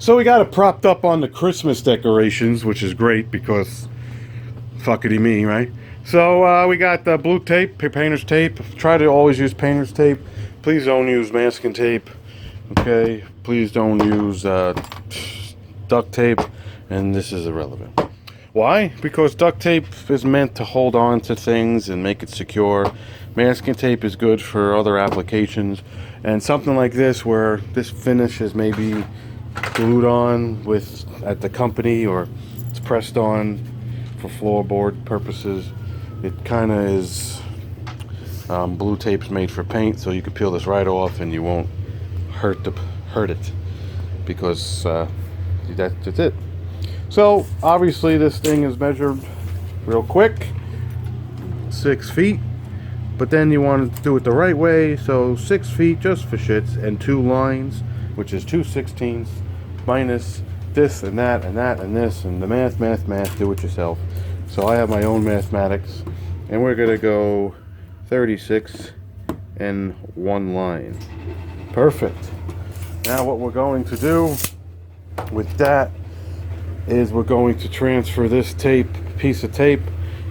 So we got it propped up on the Christmas decorations, which is great because fuckity me, right? So we got the blue tape, painter's tape. Try to always use painter's tape. Please don't use masking tape. Okay, please don't use duct tape, and this is irrelevant. Why? Because duct tape is meant to hold on to things and make it secure. Masking tape is good for other applications, and something like this where this finish is maybe glued on with at the company or it's pressed on for floorboard purposes. It kind of is blue tape's made for paint, so you can peel this right off and you won't hurt it because that's it. So obviously this thing is measured real quick, 6 feet, but then you want to do it the right way, so 6 feet just for shits, and 2 lines, which is 2/16 minus this and that and that and this, and the math, do it yourself. So I have my own mathematics, and we're gonna go 36 and 1 line. Perfect. Now what we're going to do with that is we're going to transfer this piece of tape,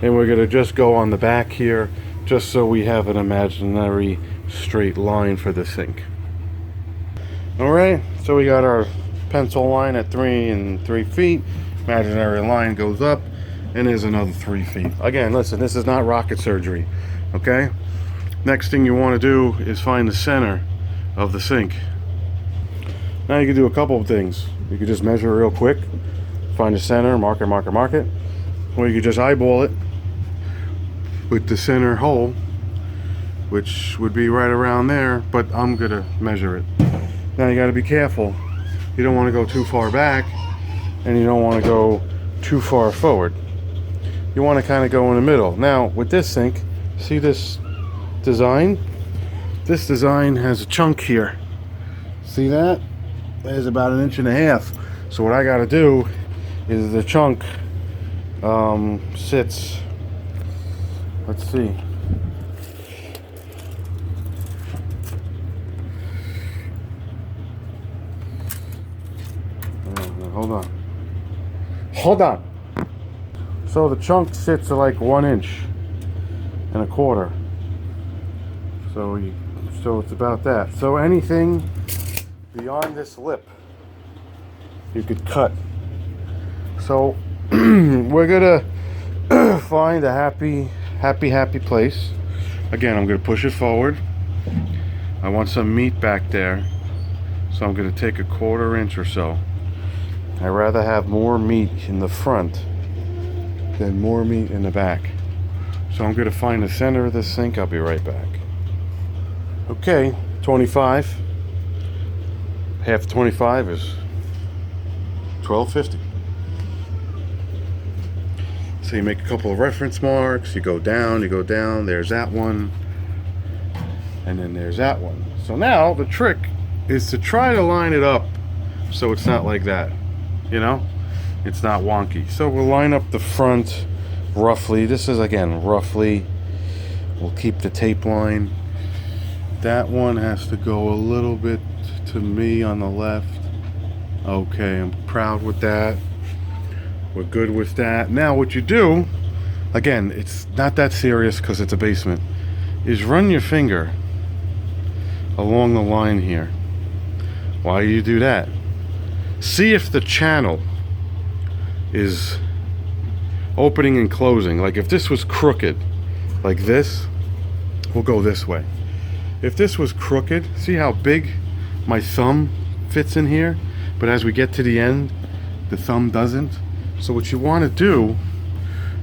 and we're going to just go on the back here just so we have an imaginary straight line for the sink. Alright, so we got our pencil line at 3 feet. Imaginary line goes up, and there's another 3 feet. Again, listen, this is not rocket surgery, okay? Next thing you want to do is find the center of the sink. Now you can do a couple of things. You could just measure real quick, find the center, mark it, or you could just eyeball it with the center hole, which would be right around there, but I'm gonna measure it. Now you gotta be careful. You don't want to go too far back, and you don't want to go too far forward. You want to kind of go in the middle. Now with this sink, see this design? This design has a chunk here. See that? There's about 1.5 inches. So what I got to do is the chunk sits, let's see, hold on. So the chunk sits at like 1.25 inches. So it's about that. So anything beyond this lip you could cut. So we're gonna find a happy place. Again, I'm gonna push it forward. I want some meat back there, so I'm gonna take 1/4 inch or so. I'd rather have more meat in the front than more meat in the back. So I'm gonna find the center of the sink. I'll be right back. Okay, 25. Half 25 is 12.50. So you make a couple of reference marks, you go down, there's that one, and then there's that one. So now the trick is to try to line it up so it's not like that, you know? It's not wonky. So we'll line up the front roughly. This is, again, roughly. We'll keep the tape line. That one has to go a little bit to me on the left. Okay, I'm proud with that. We're good with that. Now what you do, again, it's not that serious because it's a basement, is run your finger along the line here. Why do you do that? See if the channel is opening and closing. Like if this was crooked like this, we'll go this way. If this was crooked, see how big my thumb fits in here? But as we get to the end, the thumb doesn't. So what you want to do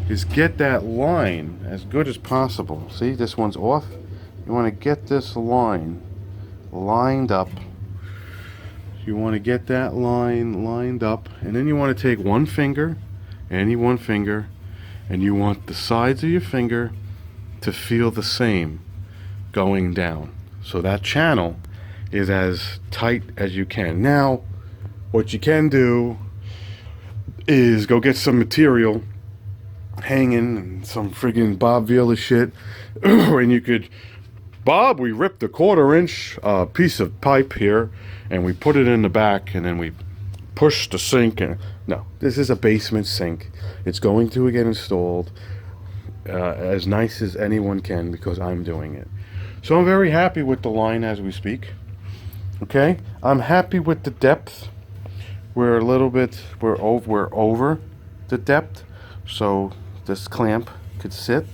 is get that line as good as possible. See, this one's off. You want to get this line lined up. You want to get that line lined up, and then you want to take one finger, any one finger, and you want the sides of your finger to feel the same going down. So that channel is as tight as you can. Now, what you can do is go get some material hanging and some friggin' Bob Vila shit, and you could, Bob, we ripped a 1/4 inch piece of pipe here, and we put it in the back, and then we push the sink in. No, this is a basement sink. It's going to get installed as nice as anyone can because I'm doing it. So I'm very happy with the line as we speak. Okay, I'm happy with the depth. We're over the depth, so this clamp could sit.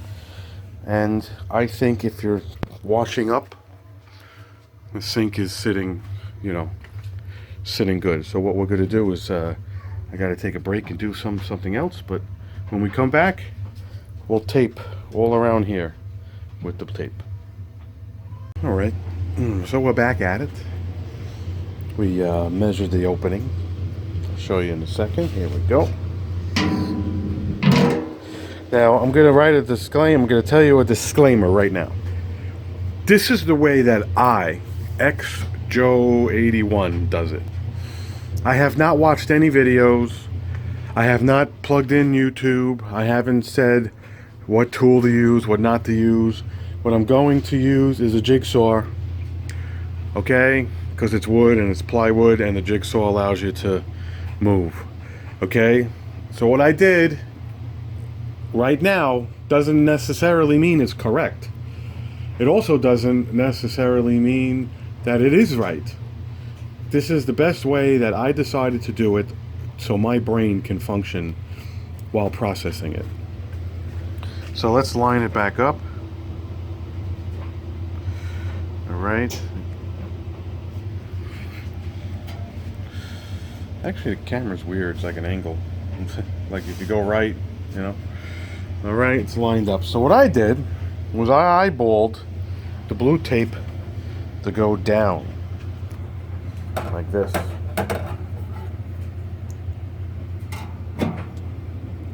And I think if you're washing up, the sink is sitting, sitting good. So what we're gonna do is, I gotta take a break and do something else. But when we come back, we'll tape all around here with the tape. All right, so we're back at it. We measured the opening. I'll show you in a second. Here we go. Now I'm gonna write a disclaimer. I'm gonna tell you a disclaimer right now. This is the way that Joe81 does it. I have not watched any videos. I have not plugged in YouTube. I haven't said what tool to use, what not to use. What I'm going to use is a jigsaw, okay? Because it's wood and it's plywood and the jigsaw allows you to move, okay? So what I did right now doesn't necessarily mean it's correct. It also doesn't necessarily mean that it is right. This is the best way that I decided to do it so my brain can function while processing it. So let's line it back up. All right. Actually, the camera's weird. It's like an angle. Like if you go right, All right, it's lined up. So what I did was I eyeballed the blue tape to go down like this.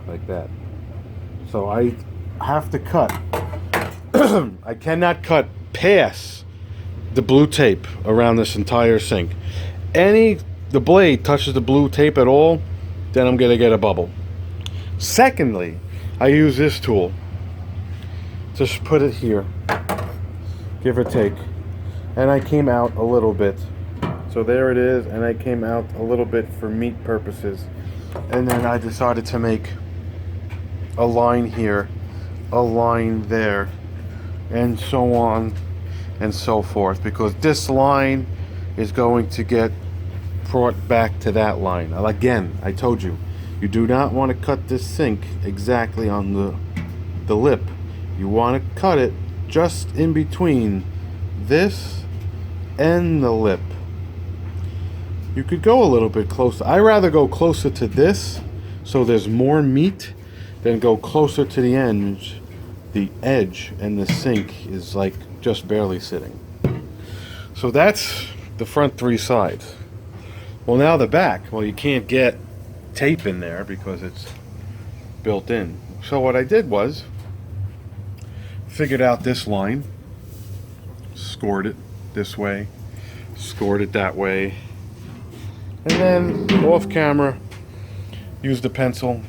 Like that. So I have to cut. I cannot cut past the blue tape around this entire sink. The blade touches the blue tape at all, then I'm gonna get a bubble. Secondly, I use this tool. Just put it here, give or take, and I came out a little bit. So there it is, and I came out a little bit for meat purposes. And then I decided to make a line here, a line there, and so on and so forth, because this line is going to get brought back to that line. Again, I told you, you do not want to cut this sink exactly on the lip. You want to cut it just in between this and the lip. You could go a little bit closer. I rather go closer to this so there's more meat than go closer to the edge. The edge and the sink is like just barely sitting. So that's the front three sides. Well, now the back. Well, you can't get tape in there because it's built in. So what I did was figured out this line, scored it this way, scored it that way, and then off camera used a pencil.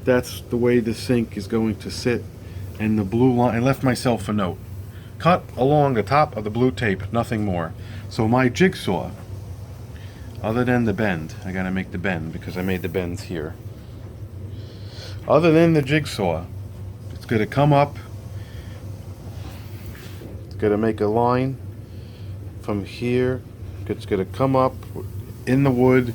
That's the way the sink is going to sit. And the blue line, I left myself a note. Cut along the top of the blue tape, nothing more. So my jigsaw, other than the bend, I gotta make the bend because I made the bends here. Other than the jigsaw, it's gonna come up, it's gonna make a line from here, it's gonna come up in the wood,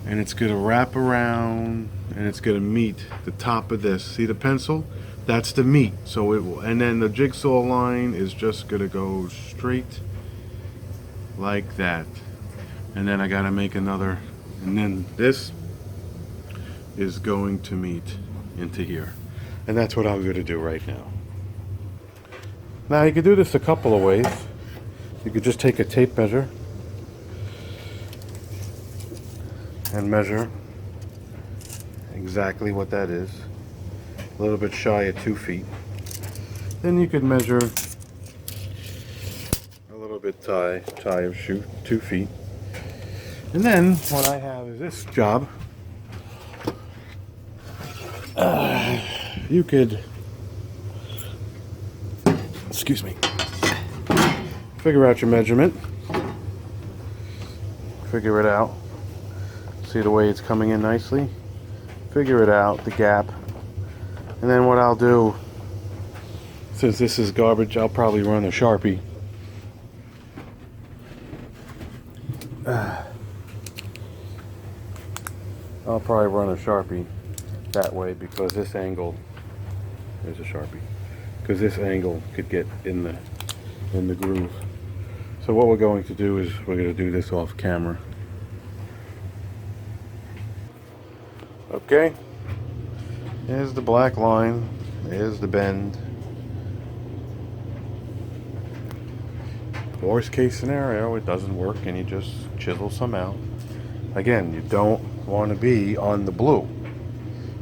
and it's gonna wrap around, and it's gonna meet the top of this. See the pencil? That's the meat. So it will, and then the jigsaw line is just gonna go straight like that. And then I gotta make another, and then this is going to meet into here. And that's what I'm gonna do right now. Now you could do this a couple of ways. You could just take a tape measure and measure exactly what that is. A little bit shy of 2 feet. Then you could measure a little bit shy of 2 feet. And then what I have is this job. You could, excuse me, figure out your measurement. Figure it out. See the way it's coming in nicely? Figure it out, the gap. And then what I'll do, since this is garbage, I'll probably run a Sharpie. I'll probably run a Sharpie that way because this angle, there's a Sharpie, because this angle could get in the groove. So what we're going to do is we're going to do this off camera. Okay, there's the black line, there's the bend. Worst case scenario, it doesn't work and you just chisel some out. Again, you don't want to be on the blue.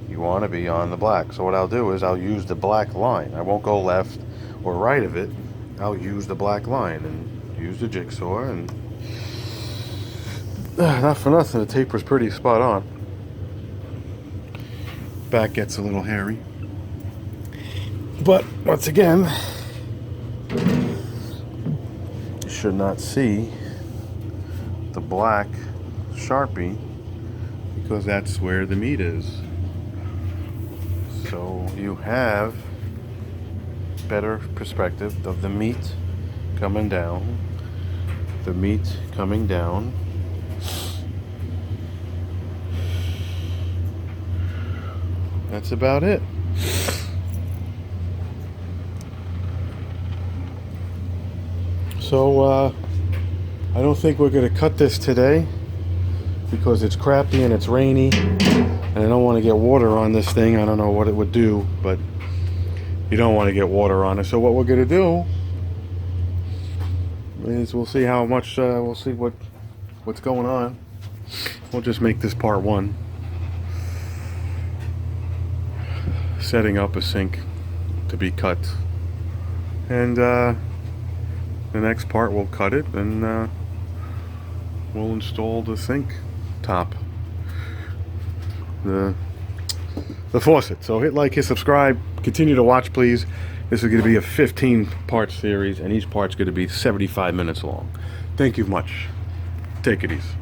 You want to be on the black. So what I'll do is I'll use the black line. I won't go left or right of it. I'll use the black line and use the jigsaw. And not for nothing, the taper's pretty spot on. Back gets a little hairy. But once again, you should not see the black Sharpie because that's where the meat is. So you have better perspective of the meat coming down. The meat coming down. That's about it. So I don't think we're going to cut this today because it's crappy and it's rainy and I don't want to get water on this thing. I don't know what it would do, but you don't want to get water on it. So what we're going to do is we'll see how much, we'll see what's going on. We'll just make this part one. Setting up a sink to be cut. And the next part we'll cut it and we'll install the sink top, the faucet. So hit like, hit subscribe, continue to watch please. This is going to be a 15-part series and each part's going to be 75 minutes long. Thank you much. Take it easy.